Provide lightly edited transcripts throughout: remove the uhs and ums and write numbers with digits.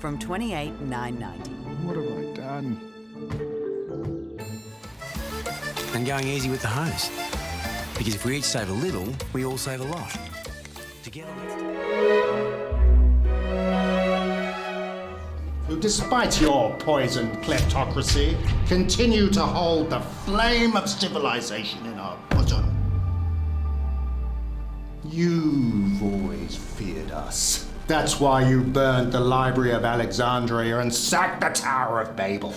from $28,990. What have I done? And going easy with the hose. Because if we each save a little, we all save a lot. Together, Who, despite your poisoned kleptocracy, continue to hold the flame of civilization in our bosom. You've always feared us. That's why you burned the Library of Alexandria and sacked the Tower of Babel.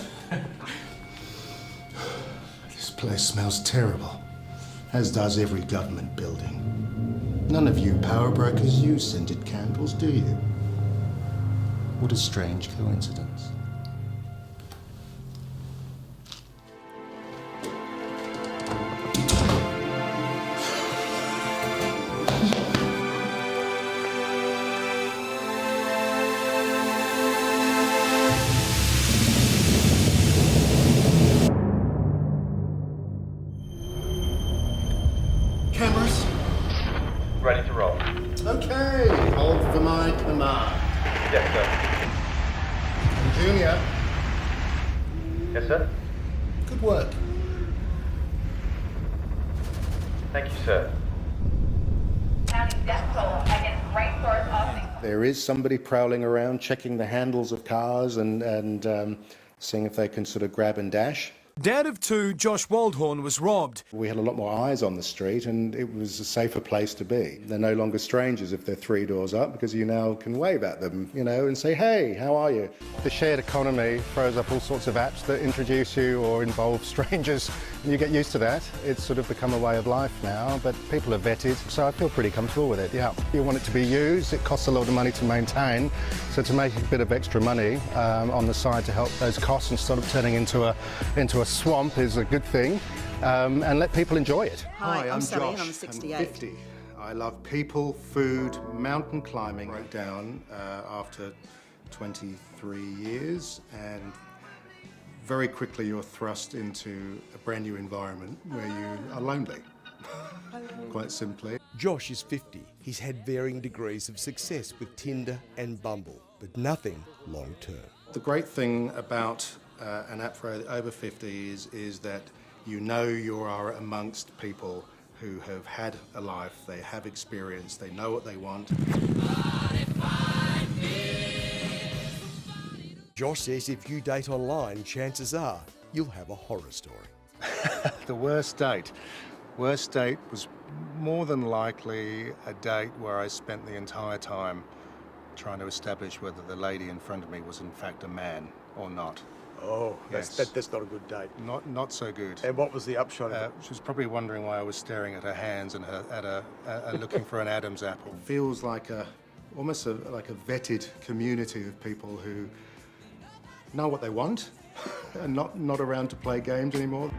This place smells terrible, as does every government building. None of you power brokers use scented candles, do you? What a strange coincidence. Cameras? Ready to roll. Okay, hold for my command. Yes, sir. Junior, Yes, sir. good work. Thank you, sir. Counting death toll against great source of There is somebody prowling around, checking the handles of cars and seeing if they can sort of grab and dash. Dad of two, Josh Waldhorn, was robbed. We had a lot more eyes on the street and it was a safer place to be. They're no longer strangers if they're 3 doors up because you now can wave at them, you know, and say, hey, how are you? The shared economy throws up all sorts of apps that introduce you or involve strangers, and you get used to that. It's sort of become a way of life now, but people are vetted, so I feel pretty comfortable with it, yeah. You want it to be used, it costs a lot of money to maintain, so to make a bit of extra money on the side to help those costs instead of turning into a swamp is a good thing, and let people enjoy it. Hi, I'm Sally and I'm I'm 68. 50. I love people, food, mountain climbing. Broke down after 23 years, and very quickly you're thrust into a brand new environment where you are lonely, quite simply. Josh is 50. He's had varying degrees of success with Tinder and Bumble, but nothing long term. The great thing about an app for over 50 is that you know you are amongst people who have had a life, they have experience, they know what they want. Josh says if you date online, chances are you'll have a horror story. The worst date. Worst date was more than likely a date where I spent the entire time trying to establish whether the lady in front of me was in fact a man or not. Oh, Yes. that's not a good date. Not so good. And what was the upshot of it? She was probably wondering why I was staring at her hands and looking for an Adam's apple. Feels like almost like a vetted community of people who know what they want and not around to play games anymore.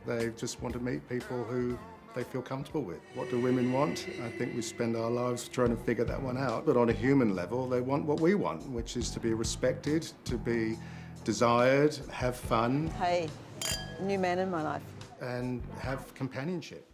They just want to meet people who they feel comfortable with. What do women want? I think we spend our lives trying to figure that one out. But on a human level, they want what we want, which is to be respected, to be desired, have fun. Hey, new man in my life. And have companionship.